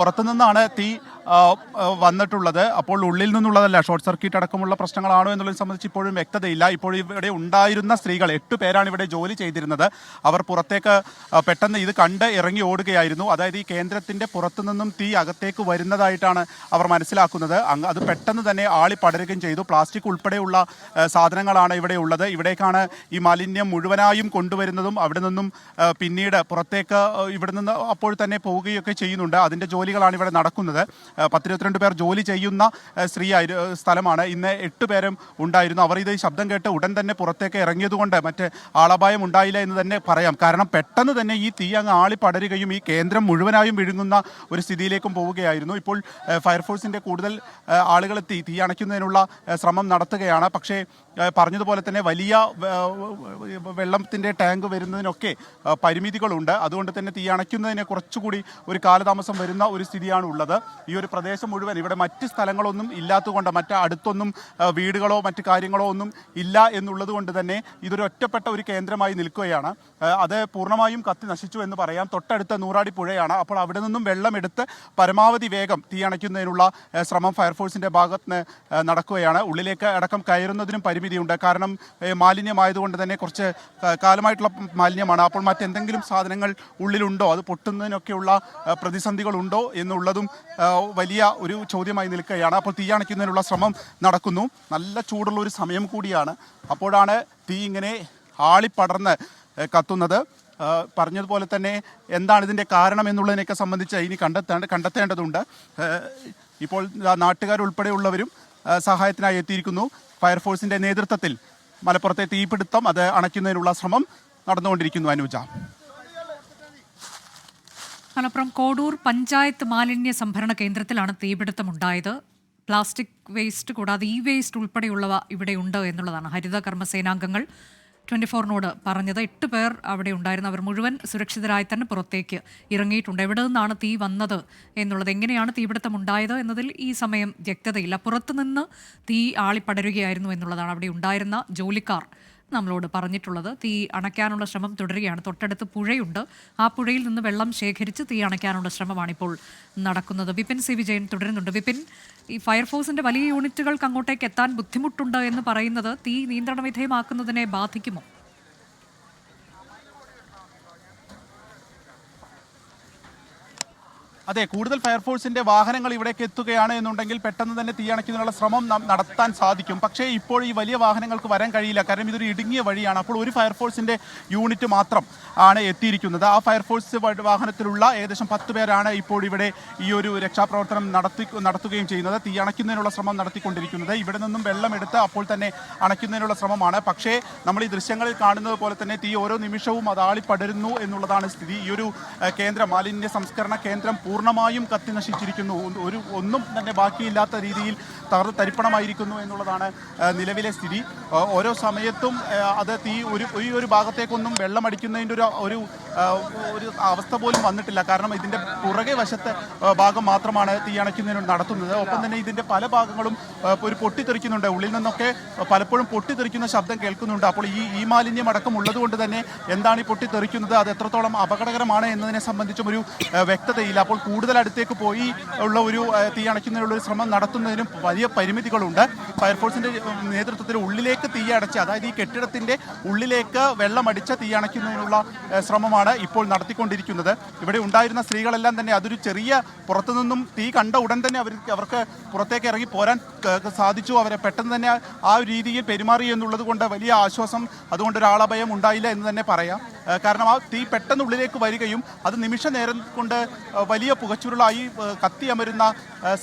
പുറത്തുനിന്നാണ് തീ വന്നിട്ടുള്ളത്. അപ്പോൾ ഉള്ളിൽ നിന്നുള്ളതല്ല. ഷോർട്ട് സർക്യൂട്ട് അടക്കമുള്ള പ്രശ്നങ്ങളാണോ എന്നുള്ളത് സംബന്ധിച്ച് ഇപ്പോഴും വ്യക്തതയില്ല. ഇപ്പോൾ ഇവിടെ ഉണ്ടായിരുന്ന സ്ത്രീകൾ 8 പേരാണ് ഇവിടെ ജോലി ചെയ്തിരുന്നത്. അവർ പുറത്തേക്ക് പെട്ടെന്ന് ഇത് കണ്ട് ഇറങ്ങി ഓടുകയായിരുന്നു. അതായത് ഈ കേന്ദ്രത്തിൻ്റെ പുറത്തു നിന്നും തീ അകത്തേക്ക് വരുന്നതായിട്ടാണ് അവർ മനസ്സിലാക്കുന്നത്. അത് പെട്ടെന്ന് തന്നെ ആളി പടരുകയും ചെയ്തു. പ്ലാസ്റ്റിക് ഉൾപ്പെടെയുള്ള സാധനങ്ങളാണ് ഇവിടെ ഉള്ളത്. ഇവിടേക്കാണ് ഈ മാലിന്യം മുഴുവനായും കൊണ്ടുവരുന്നതും അവിടെ നിന്നും പിന്നീട് പുറത്തേക്ക് ഇവിടെ നിന്ന് അപ്പോൾ തന്നെ പോവുകയൊക്കെ ചെയ്യുന്നുണ്ട്. അതിൻ്റെ ജോലികളാണ് ഇവിടെ നടക്കുന്നത്. 12 പേർ ജോലി ചെയ്യുന്ന സ്ഥലമാണ്. ഇന്ന് 8 പേരും ഉണ്ടായിരുന്നു. അവർ ഇത് ശബ്ദം കേട്ട് ഉടൻ തന്നെ പുറത്തേക്ക് ഇറങ്ങിയതുകൊണ്ട് മറ്റ് ആളപായം ഉണ്ടായില്ല എന്ന് തന്നെ പറയാം. കാരണം പെട്ടെന്ന് തന്നെ ഈ തീ അങ്ങ് ആളി പടരുകയും ഈ കേന്ദ്രം മുഴുവനായും വിഴുങ്ങുന്ന ഒരു സ്ഥിതിയിലേക്കും പോവുകയായിരുന്നു. ഇപ്പോൾ ഫയർഫോഴ്സിൻ്റെ കൂടുതൽ ആളുകളെത്തി തീ അണയ്ക്കുന്നതിനുള്ള ശ്രമം നടത്തുകയാണ്. പക്ഷേ പറഞ്ഞതുപോലെ തന്നെ വലിയ വെള്ളത്തിൻ്റെ ടാങ്ക് വരുന്നതിനൊക്കെ പരിമിതികളുണ്ട്. അതുകൊണ്ട് തന്നെ തീ അണയ്ക്കുന്നതിന് കുറച്ചുകൂടി ഒരു കാലതാമസം വരുന്ന ഒരു സ്ഥിതിയാണ് ഉള്ളത്. ഈ ഒരു പ്രദേശം മുഴുവൻ ഇവിടെ മറ്റ് സ്ഥലങ്ങളൊന്നും ഇല്ലാത്തതുകൊണ്ട് മറ്റ് അടുത്തൊന്നും വീടുകളോ മറ്റ് കാര്യങ്ങളോ ഒന്നും ഇല്ല എന്നുള്ളത് കൊണ്ട് തന്നെ ഇതൊരു ഒറ്റപ്പെട്ട ഒരു കേന്ദ്രമായി നിൽക്കുകയാണ്. അത് പൂർണ്ണമായും കത്തി നശിച്ചു എന്ന് പറയാം. തൊട്ടടുത്ത നൂറാടി പുഴയാണ്. അപ്പോൾ അവിടെ നിന്നും വെള്ളമെടുത്ത് പരമാവധി വേഗം തീ അണയ്ക്കുന്നതിനുള്ള ശ്രമം ഫയർഫോഴ്സിൻ്റെ ഭാഗത്ത് നിന്ന് നടക്കുകയാണ്. ഉള്ളിലേക്ക് അടക്കം കയറുന്നതിനും പരിമിതിയുണ്ട്. കാരണം മാലിന്യമായതുകൊണ്ട് തന്നെ കുറച്ച് കാലമായിട്ടുള്ള മാലിന്യമാണ്. അപ്പോൾ മറ്റെന്തെങ്കിലും സാധനങ്ങൾ ഉള്ളിലുണ്ടോ, അത് പൊട്ടുന്നതിനൊക്കെയുള്ള പ്രതിസന്ധികളുണ്ടോ എന്നുള്ളതും വലിയ ഒരു ചോദ്യമായി നിൽക്കുകയാണ്. അപ്പോൾ തീ അണയ്ക്കുന്നതിനുള്ള ശ്രമം നടക്കുന്നു. നല്ല ചൂടുള്ള ഒരു സമയം കൂടിയാണ്. അപ്പോഴാണ് തീ ഇങ്ങനെ ആളിപ്പടർന്ന് കത്തുന്നത്. പറഞ്ഞതുപോലെ തന്നെ എന്താണ് ഇതിൻ്റെ കാരണം എന്നുള്ളതിനെയൊക്കെ സംബന്ധിച്ച് ഇനി കണ്ടെത്തേണ്ടതുണ്ട്. ഇപ്പോൾ നാട്ടുകാരുൾപ്പെടെയുള്ളവരും സഹായത്തിനായി എത്തിയിരിക്കുന്നു. ഫയർഫോഴ്സിൻ്റെ നേതൃത്വത്തിൽ മലപ്പുറത്തെ തീപിടുത്തം അത് അണയ്ക്കുന്നതിനുള്ള ശ്രമം നടന്നുകൊണ്ടിരിക്കുന്നു. അനുജ, മലപ്പുറം കോഡൂർ പഞ്ചായത്ത് മാലിന്യ സംഭരണ കേന്ദ്രത്തിലാണ് തീപിടുത്തമുണ്ടായത്. പ്ലാസ്റ്റിക് വേസ്റ്റ് കൂടാതെ ഈ വേസ്റ്റ് ഉൾപ്പെടെയുള്ളവ ഇവിടെയുണ്ട് എന്നുള്ളതാണ് ഹരിത കർമ്മസേനാംഗങ്ങൾ 24-നോട് പറഞ്ഞത്. 8 പേർ അവിടെ ഉണ്ടായിരുന്നു. അവർ മുഴുവൻ സുരക്ഷിതരായി തന്നെ പുറത്തേക്ക് ഇറങ്ങിയിട്ടുണ്ട്. എവിടെ നിന്നാണ് തീ വന്നത് എന്നുള്ളത്, എങ്ങനെയാണ് തീപിടുത്തം ഉണ്ടായത് എന്നതിൽ ഈ സമയം വ്യക്തതയില്ല. പുറത്തുനിന്ന് തീ ആളിപ്പടരുകയായിരുന്നു എന്നുള്ളതാണ് അവിടെ ഉണ്ടായിരുന്ന ജോലിക്കാർ നമ്മളോട് പറഞ്ഞിട്ടുള്ളത്. തീ അണയ്ക്കാനുള്ള ശ്രമം തുടരുകയാണ്. തൊട്ടടുത്ത് പുഴയുണ്ട്. ആ പുഴയിൽ നിന്ന് വെള്ളം ശേഖരിച്ച് തീ അണയ്ക്കാനുള്ള ശ്രമമാണ് ഇപ്പോൾ നടക്കുന്നത്. വിപിൻ സി വിജയൻ തുടരുന്നുണ്ട്. വിപിൻ, ഈ ഫയർഫോഴ്സിന്റെ വലിയ യൂണിറ്റുകൾക്ക് അങ്ങോട്ടേക്ക് എത്താൻ ബുദ്ധിമുട്ടുണ്ട് എന്ന് പറയുന്നത് തീ നിയന്ത്രണ വിധേയമാക്കുന്നതിനെ ബാധിക്കുമോ? അതെ, കൂടുതൽ ഫയർഫോഴ്സിൻ്റെ വാഹനങ്ങൾ ഇവിടേക്ക് എത്തുകയാണ് എന്നുണ്ടെങ്കിൽ പെട്ടെന്ന് തന്നെ തീയണയ്ക്കുന്നതിനുള്ള ശ്രമം നടത്താൻ സാധിക്കും. പക്ഷേ ഇപ്പോൾ ഈ വലിയ വാഹനങ്ങൾക്ക് വരാൻ കഴിയില്ല. കാരണം ഇതൊരു ഇടുങ്ങിയ വഴിയാണ്. അപ്പോൾ ഒരു ഫയർഫോഴ്സിൻ്റെ യൂണിറ്റ് മാത്രം ആണ് എത്തിയിരിക്കുന്നത്. ആ ഫയർഫോഴ്സ് വാഹനത്തിലുള്ള ഏകദേശം 10 പേരാണ് ഇപ്പോൾ ഇവിടെ ഈ ഒരു രക്ഷാപ്രവർത്തനം നടത്തുകയും ചെയ്യുന്നത്. തീ അണയ്ക്കുന്നതിനുള്ള ശ്രമം നടത്തിക്കൊണ്ടിരിക്കുന്നത്. ഇവിടെ നിന്നും വെള്ളമെടുത്ത് അപ്പോൾ തന്നെ അണയ്ക്കുന്നതിനുള്ള ശ്രമമാണ്. പക്ഷേ നമ്മൾ ഈ ദൃശ്യങ്ങളിൽ കാണുന്നത് പോലെ തന്നെ തീ ഓരോ നിമിഷവും അത് ആളിപ്പടരുന്നു എന്നുള്ളതാണ് സ്ഥിതി. ഈ ഒരു മാലിന്യ സംസ്കരണ കേന്ദ്രം പൂർണ്ണമായും കത്തി നശിച്ചിരിക്കുന്നു. ഒന്നും തന്നെ ബാക്കിയില്ലാത്ത രീതിയിൽ തരിപ്പണമായിരിക്കുന്നു എന്നുള്ളതാണ് നിലവിലെ സ്ഥിതി. ഓരോ സമയത്തും അത് തീ ഈ ഒരു ഭാഗത്തേക്കൊന്നും വെള്ളമടിക്കുന്നതിൻ്റെ ഒരു അവസ്ഥ പോലും വന്നിട്ടില്ല. കാരണം ഇതിൻ്റെ പുറകെ വശത്തെ ഭാഗം മാത്രമാണ് തീ അണയ്ക്കുന്നതിന് നടത്തുന്നത്. ഒപ്പം തന്നെ ഇതിൻ്റെ പല ഭാഗങ്ങളും ഒരു പൊട്ടിത്തെറിക്കുന്നുണ്ട്. ഉള്ളിൽ നിന്നൊക്കെ പലപ്പോഴും പൊട്ടിത്തെറിക്കുന്ന ശബ്ദം കേൾക്കുന്നുണ്ട്. അപ്പോൾ ഈ മാലിന്യം അടക്കം ഉള്ളതുകൊണ്ട് തന്നെ എന്താണ് ഈ പൊട്ടിത്തെറിക്കുന്നത്, അത് എത്രത്തോളം അപകടകരമാണ് എന്നതിനെ സംബന്ധിച്ചും ഒരു വ്യക്തതയില്ല. അപ്പോൾ കൂടുതൽ അടുത്തേക്ക് പോയി ഉള്ള ഒരു തീ അണയ്ക്കുന്നതിനുള്ള ഒരു ശ്രമം നടത്തുന്നതിനും വലിയ പരിമിതികളുണ്ട്. ഫയർഫോഴ്സിൻ്റെ നേതൃത്വത്തിൽ ഉള്ളിലേക്ക് തീ അടച്ച്, അതായത് ഈ കെട്ടിടത്തിൻ്റെ ഉള്ളിലേക്ക് വെള്ളമടിച്ച് തീ അണയ്ക്കുന്നതിനുള്ള ശ്രമമാണ് ഇപ്പോൾ നടത്തിക്കൊണ്ടിരിക്കുന്നത്. ഇവിടെ ഉണ്ടായിരുന്ന സ്ത്രീകളെല്ലാം തന്നെ അതൊരു ചെറിയ പുറത്തുനിന്നും തീ കണ്ട ഉടൻ തന്നെ അവർക്ക് പുറത്തേക്ക് ഇറങ്ങി പോരാൻ സാധിച്ചു. അവരെ പെട്ടെന്ന് തന്നെ ആ ഒരു രീതിയിൽ പെരുമാറി എന്നുള്ളത് കൊണ്ട് വലിയ ആശ്വാസം, അതുകൊണ്ട് ഒരാളഭയം ഉണ്ടായില്ല എന്ന് തന്നെ പറയാം. കാരണം ആ തീ പെട്ടെന്ന് ഉള്ളിലേക്ക് വരികയും അത് നിമിഷ നേരം കൊണ്ട് വലിയ പുകച്ചുരുളായി കത്തിയമരുന്ന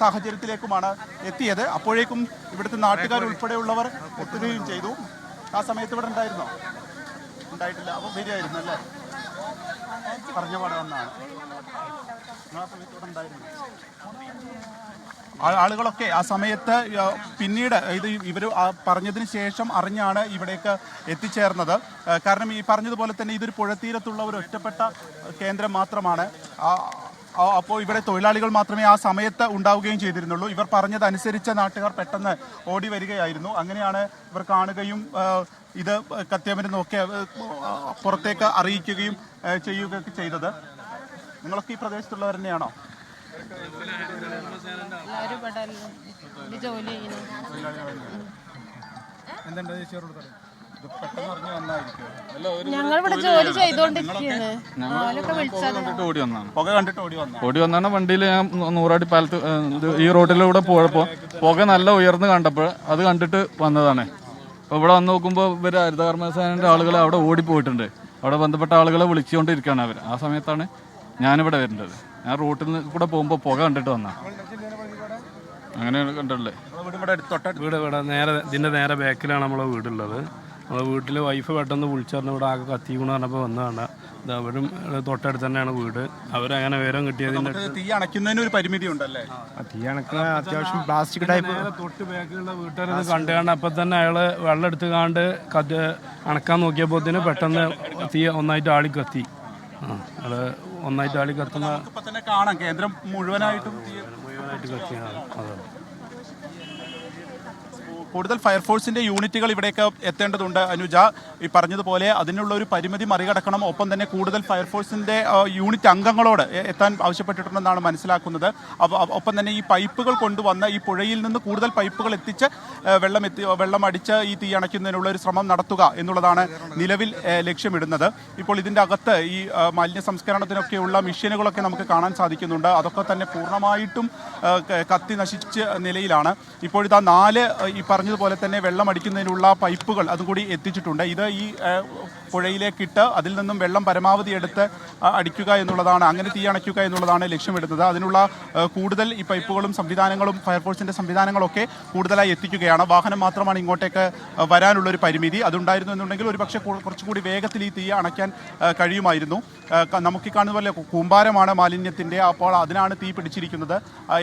സാഹചര്യത്തിലേക്കുമാണ് എത്തിയത്. അപ്പോഴേക്കും ഇവിടുത്തെ നാട്ടുകാരുൾപ്പെടെയുള്ളവർ എത്തുകയും ചെയ്തു. ആ സമയത്ത് ഇവിടെ ഉണ്ടായിരുന്നോ? ഉണ്ടായിട്ടില്ല. അപ്പോൾ വരികയായിരുന്നു അല്ലേ? പറഞ്ഞ പാടെ വന്നാണ്. ആ സമയത്ത് ഇവിടെ ഉണ്ടായിരുന്നു. ആളുകളൊക്കെ ആ സമയത്ത് പിന്നീട് ഇവർ പറഞ്ഞതിന് ശേഷം അറിഞ്ഞാണ് ഇവിടേക്ക് എത്തിച്ചേർന്നത്. കാരണം ഈ പറഞ്ഞതുപോലെ തന്നെ ഇതൊരു പുഴത്തീരത്തുള്ള ഒരു ഒറ്റപ്പെട്ട കേന്ദ്രം മാത്രമാണ്. അപ്പോൾ ഇവിടെ തൊഴിലാളികൾ മാത്രമേ ആ സമയത്ത് ഉണ്ടാവുകയും ചെയ്തിരുന്നുള്ളൂ. ഇവർ പറഞ്ഞതനുസരിച്ച് നാട്ടുകാർ പെട്ടെന്ന് ഓടി വരികയായിരുന്നു. അങ്ങനെയാണ് ഇവർ കാണുകയും ഇത് കത്തിയമരുന്നൊക്കെ പുറത്തേക്ക് അറിയിക്കുകയും ചെയ്യുകയൊക്കെ ചെയ്തത്. നിങ്ങളൊക്കെ ഈ പ്രദേശത്തുള്ളവർ തന്നെയാണോ? എല്ലാവരും ഇവിടെ ഒരു ജോലി ചെയ്യണം. ഞങ്ങൾ ഇവിടെ ജോലി ചെയ്തോണ്ടിരിക്കുകയാണ്. അവരൊക്കെ വിളിച്ചത് പുക കണ്ടിട്ട് ഓടി വന്നാണ് വണ്ടിയിൽ ഞാൻ നൂറാടി പാലത്ത് ഈ റോഡിലൂടെ പോയപ്പോൾ പുക നല്ല ഉയർന്ന് കണ്ടപ്പോൾ അത് കണ്ടിട്ട് വന്നതാണ്. അപ്പോൾ ഇവിടെ വന്ന് നോക്കുമ്പോൾ ഇവർ ഹരിതകർമ്മസേനയുടെ ആളുകൾ അവിടെ ഓടിപ്പോയിട്ടുണ്ട്. അവിടെ ബന്ധപ്പെട്ട ആളുകളെ വിളിച്ചുകൊണ്ടിരിക്കുകയാണ് അവർ. ആ സമയത്താണ് ഞാനിവിടെ വരേണ്ടത്. ഞാൻ റോട്ടിൽ നിന്ന് കൂടെ പോകുമ്പോൾ പുക കണ്ടിട്ട് വന്നാ. അങ്ങനെ കണ്ടല്ലേ വീട് ഇവിടെ നേരെ ഇതിൻ്റെ നേരെ ബാക്കിലാണ് നമ്മളെ വീടുള്ളത്. നമ്മളെ വീട്ടിൽ വൈഫ് പെട്ടെന്ന് വിളിച്ചറിഞ്ഞ് ഇവിടെ ആകെ കത്തിക്കൂന്ന് പറഞ്ഞപ്പോൾ വന്നതാണ്. ഇത് അവരും തൊട്ടടുത്ത് തന്നെയാണ് വീട്. അവരങ്ങനെ വിവരം കിട്ടിയതിൻ്റെ തീ അണയ്ക്കുന്നതിന് ഒരു പരിമിതി ഉണ്ടല്ലേ? തീ അണക്കുന്ന അത്യാവശ്യം പ്ലാസ്റ്റിക് ടൈപ്പ് തൊട്ട് ബാക്കിലുള്ള വീട്ടുകാർ ഇത് കണ്ടുകാണ്ട് അപ്പം തന്നെ അയാൾ വെള്ളം എടുത്ത് കാണ്ട് അണക്കാൻ നോക്കിയപ്പോൾ പെട്ടെന്ന് തീ ഒന്നായിട്ട് ആളി കത്തി. അത് ഒന്നായിട്ട് ആളി കത്തുന്ന തന്നെ കാണാം. കേന്ദ്രം മുഴുവനായിട്ടും കത്തിയാണ്. അതെ. കൂടുതൽ ഫയർഫോഴ്സിന്റെ യൂണിറ്റുകൾ ഇവിടേക്ക് എത്തേണ്ടതുണ്ട് അനുജ. ഈ പറഞ്ഞതുപോലെ അതിനുള്ള ഒരു പരിമിതി മറികടക്കണം. ഒപ്പം തന്നെ കൂടുതൽ ഫയർഫോഴ്സിന്റെ യൂണിറ്റ് അംഗങ്ങളോട് എത്താൻ ആവശ്യപ്പെട്ടിട്ടുണ്ടെന്നാണ് മനസ്സിലാക്കുന്നത്. ഒപ്പം തന്നെ ഈ പൈപ്പുകൾ കൊണ്ടുവന്ന് ഈ പുഴയിൽ നിന്ന് കൂടുതൽ പൈപ്പുകൾ എത്തിച്ച് വെള്ളം അടിച്ച് ഈ തീ അണയ്ക്കുന്നതിനുള്ള ഒരു ശ്രമം നടത്തുക എന്നുള്ളതാണ് നിലവിൽ ലക്ഷ്യമിടുന്നത്. ഇപ്പോൾ ഇതിൻ്റെ അകത്ത് ഈ മാലിന്യ സംസ്കരണത്തിനൊക്കെയുള്ള മെഷീനുകളൊക്കെ നമുക്ക് കാണാൻ സാധിക്കുന്നുണ്ട്. അതൊക്കെ തന്നെ പൂർണ്ണമായിട്ടും കത്തി നശിച്ച നിലയിലാണ്. ഇപ്പോഴിതാ 4 ഈ പറഞ്ഞതുപോലെ തന്നെ വെള്ളം അടിക്കുന്നതിനുള്ള പൈപ്പുകൾ അതുകൂടി എത്തിച്ചിട്ടുണ്ട്. ഇത് ഈ പുഴയിലേക്കിട്ട് അതിൽ നിന്നും വെള്ളം പരമാവധി എടുത്ത് അടിക്കുക എന്നുള്ളതാണ്, അങ്ങനെ തീ അണയ്ക്കുക എന്നുള്ളതാണ് ലക്ഷ്യമിടുന്നത്. അതിനുള്ള കൂടുതൽ ഈ പൈപ്പുകളും സംവിധാനങ്ങളും ഫയർഫോഴ്സിൻ്റെ സംവിധാനങ്ങളൊക്കെ കൂടുതലായി എത്തിക്കുകയാണ്. വാഹനം മാത്രമാണ് ഇങ്ങോട്ടേക്ക് വരാനുള്ളൊരു പരിമിതി. അതുണ്ടായിരുന്നു എന്നുണ്ടെങ്കിൽ ഒരുപക്ഷെ കുറച്ചുകൂടി വേഗത്തിൽ ഈ തീ അണയ്ക്കാൻ കഴിയുമായിരുന്നു. നമുക്ക് ഈ കാണുന്ന പോലെ കൂമ്പാരമാണ് മാലിന്യത്തിൻ്റെ. അപ്പോൾ അതിനാണ് തീ പിടിച്ചിരിക്കുന്നത്.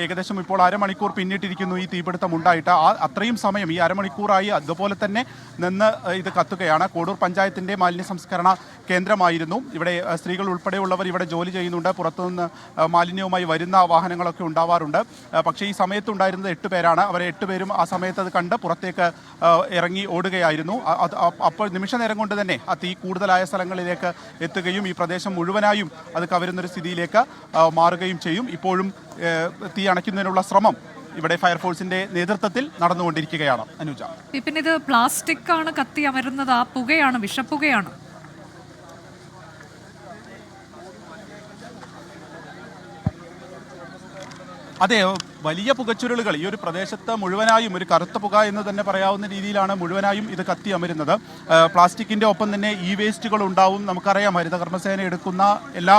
ഏകദേശം ഇപ്പോൾ അരമണിക്കൂർ പിന്നിട്ടിരിക്കുന്നു ഈ തീപിടുത്തം ഉണ്ടായിട്ട്. അത്രയും സമയം ഈ അരമണിക്കൂറായി അതുപോലെ തന്നെ നിന്ന് ഇത് കത്തുകയാണ്. കോഡൂർ പഞ്ചായത്തിൻ്റെ മാലിന്യ സംസ്കരണ കേന്ദ്രമായിരുന്നു. ഇവിടെ സ്ത്രീകൾ ഉൾപ്പെടെയുള്ളവർ ഇവിടെ ജോലി ചെയ്യുന്നുണ്ട്. പുറത്തുനിന്ന് മാലിന്യവുമായി വരുന്ന വാഹനങ്ങളൊക്കെ ഉണ്ടാവാറുണ്ട്. പക്ഷേ ഈ സമയത്തുണ്ടായിരുന്നത് 8 പേരാണ്. അവരെ 8 പേരും ആ സമയത്ത് അത് കണ്ട് പുറത്തേക്ക് ഇറങ്ങി ഓടുകയായിരുന്നു. അപ്പോൾ നിമിഷ നേരം കൊണ്ട് തന്നെ ആ തീ കൂടുതലായ സ്ഥലങ്ങളിലേക്ക് എത്തുകയും ഈ പ്രദേശം മുഴുവനായും അത് കവരുന്നൊരു സ്ഥിതിയിലേക്ക് മാറുകയും ചെയ്യും. ഇപ്പോഴും തീ അണയ്ക്കുന്നതിനുള്ള ശ്രമം ഇവിടെ ഫയർഫോഴ്സിന്റെ നേതൃത്വത്തിൽ നടന്നുകൊണ്ടിരിക്കുകയാണ്. അനുജ, പിന്നെ ഇത് പ്ലാസ്റ്റിക് ആണ് കത്തി അമരുന്നത്, ആ പുകയാണ്, വിഷപ്പുകയാണ്. അതെ, വലിയ പുകച്ചുരുളുകൾ ഈ ഒരു പ്രദേശത്ത് മുഴുവനായും ഒരു കറുത്ത പുക എന്ന് തന്നെ പറയാവുന്ന രീതിയിലാണ് മുഴുവനായും ഇത് കത്തി അമരുന്നത്. പ്ലാസ്റ്റിക്കിൻ്റെ ഒപ്പം തന്നെ ഇ വേസ്റ്റുകൾ ഉണ്ടാവും. നമുക്കറിയാം ഹരിതകർമ്മസേന എടുക്കുന്ന എല്ലാ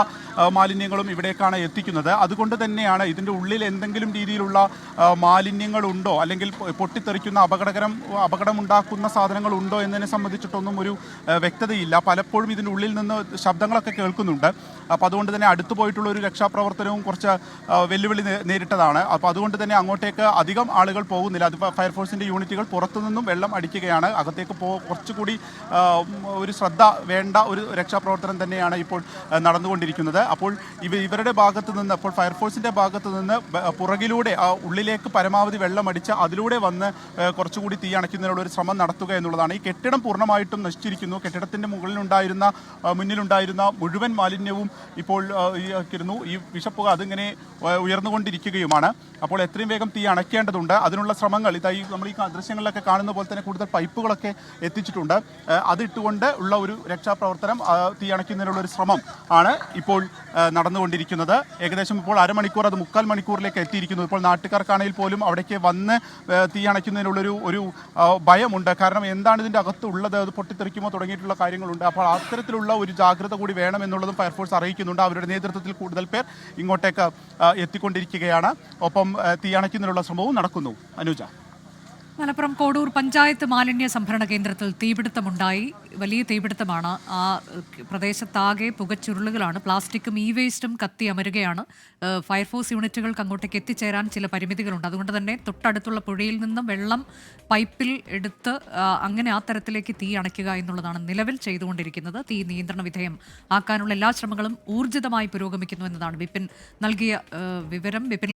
മാലിന്യങ്ങളും ഇവിടേക്കാണ് എത്തിക്കുന്നത്. അതുകൊണ്ട് തന്നെയാണ് ഇതിൻ്റെ ഉള്ളിൽ എന്തെങ്കിലും രീതിയിലുള്ള മാലിന്യങ്ങളുണ്ടോ അല്ലെങ്കിൽ പൊട്ടിത്തെറിക്കുന്ന അപകടമുണ്ടാക്കുന്ന സാധനങ്ങളുണ്ടോ എന്നതിനെ സംബന്ധിച്ചിട്ടൊന്നും ഒരു വ്യക്തതയില്ല. പലപ്പോഴും ഇതിൻ്റെ ഉള്ളിൽ നിന്ന് ശബ്ദങ്ങളൊക്കെ കേൾക്കുന്നുണ്ട്. അപ്പോൾ അതുകൊണ്ട് തന്നെ അടുത്തു പോയിട്ടുള്ള ഒരു രക്ഷാപ്രവർത്തനവും കുറച്ച് വെല്ലുവിളി നേരിട്ടതാണ്. അപ്പോൾ അതുകൊണ്ട് തന്നെ അങ്ങോട്ടേക്ക് അധികം ആളുകൾ പോകുന്നില്ല. അത് ഫയർഫോഴ്സിൻ്റെ യൂണിറ്റുകൾ പുറത്തുനിന്നും വെള്ളം അടിക്കുകയാണ്. അകത്തേക്ക് കുറച്ചുകൂടി ഒരു ശ്രദ്ധ വേണ്ട ഒരു രക്ഷാപ്രവർത്തനം തന്നെയാണ് ഇപ്പോൾ നടന്നുകൊണ്ടിരിക്കുന്നത്. അപ്പോൾ ഇവരുടെ ഭാഗത്ത് നിന്ന്, ഇപ്പോൾ ഫയർഫോഴ്സിൻ്റെ ഭാഗത്ത് നിന്ന് പുറകിലൂടെ ഉള്ളിലേക്ക് പരമാവധി വെള്ളം അടിച്ച് അതിലൂടെ വന്ന് കുറച്ചുകൂടി തീ അണയ്ക്കുന്നതിനുള്ള ഒരു ശ്രമം നടത്തുക എന്നുള്ളതാണ്. ഈ കെട്ടിടം പൂർണ്ണമായിട്ടും നശിച്ചിരിക്കുന്നു. കെട്ടിടത്തിൻ്റെ മുന്നിലുണ്ടായിരുന്ന മുഴുവൻ മാലിന്യവും ഇപ്പോൾ ഈ വിഷപ്പുക അതിങ്ങനെ ഉയർന്നുകൊണ്ടിരിക്കുകയുമാണ്. അപ്പോൾ എത്രയും വേഗം തീ അണയ്ക്കേണ്ടതുണ്ട്. അതിനുള്ള ശ്രമങ്ങൾ ഇതായി നമ്മൾ ഈ ദൃശ്യങ്ങളിലൊക്കെ കാണുന്ന പോലെ തന്നെ കൂടുതൽ പൈപ്പുകളൊക്കെ എത്തിച്ചിട്ടുണ്ട്. അതിട്ടുകൊണ്ട് ഉള്ള ഒരു രക്ഷാപ്രവർത്തനം, തീ അണയ്ക്കുന്നതിനുള്ള ഒരു ശ്രമം ആണ് ഇപ്പോൾ നടന്നുകൊണ്ടിരിക്കുന്നത്. ഏകദേശം ഇപ്പോൾ അരമണിക്കൂർ, അത് 3/4 മണിക്കൂറിലേക്ക് എത്തിയിരിക്കുന്നു. ഇപ്പോൾ നാട്ടുകാർക്കാണെങ്കിൽ പോലും അവിടേക്ക് വന്ന് തീ അണയ്ക്കുന്നതിനുള്ളൊരു ഭയമുണ്ട്. കാരണം എന്താണ് ഇതിൻ്റെ അകത്തുള്ളത്, അത് പൊട്ടിത്തെറിക്കുമോ തുടങ്ങിയിട്ടുള്ള കാര്യങ്ങളുണ്ട്. അപ്പോൾ അത്തരത്തിലുള്ള ഒരു ജാഗ്രത കൂടി വേണമെന്നുള്ളതും ഫയർഫോഴ്സ് അറിയിക്കുന്നുണ്ട്. അവരുടെ നേതൃത്വത്തിൽ കൂടുതൽ പേർ ഇങ്ങോട്ടേക്ക് എത്തിക്കൊണ്ടിരിക്കുകയാണ്. ഒപ്പം തീ അണയ്ക്കുന്നതിനുള്ള ശ്രമവും നടക്കുന്നു. അനുജ, മലപ്പുറം കോഡൂർ പഞ്ചായത്ത് മാലിന്യ സംഭരണ കേന്ദ്രത്തിൽ തീപിടുത്തമുണ്ടായി. വലിയ തീപിടുത്തമാണ്. ആ പ്രദേശത്താകെ പുകച്ചുരുളുകളാണ്. പ്ലാസ്റ്റിക്കും ഇ വേസ്റ്റും കത്തി അമരുകയാണ്. ഫയർഫോഴ്സ് യൂണിറ്റുകൾക്ക് അങ്ങോട്ടേക്ക് എത്തിച്ചേരാൻ ചില പരിമിതികളുണ്ട്. അതുകൊണ്ട് തന്നെ തൊട്ടടുത്തുള്ള പുഴയിൽ നിന്നും വെള്ളം പൈപ്പിൽ എടുത്ത് അങ്ങനെ ആ തരത്തിലേക്ക് തീ അണയ്ക്കുക എന്നുള്ളതാണ് നിലവിൽ ചെയ്തുകൊണ്ടിരിക്കുന്നത്. തീ നിയന്ത്രണ വിധേയം ആക്കാനുള്ള എല്ലാ ശ്രമങ്ങളും ഊർജിതമായി പുരോഗമിക്കുന്നു എന്നതാണ് വിപിൻ നൽകിയ വിവരം. വിപിൻ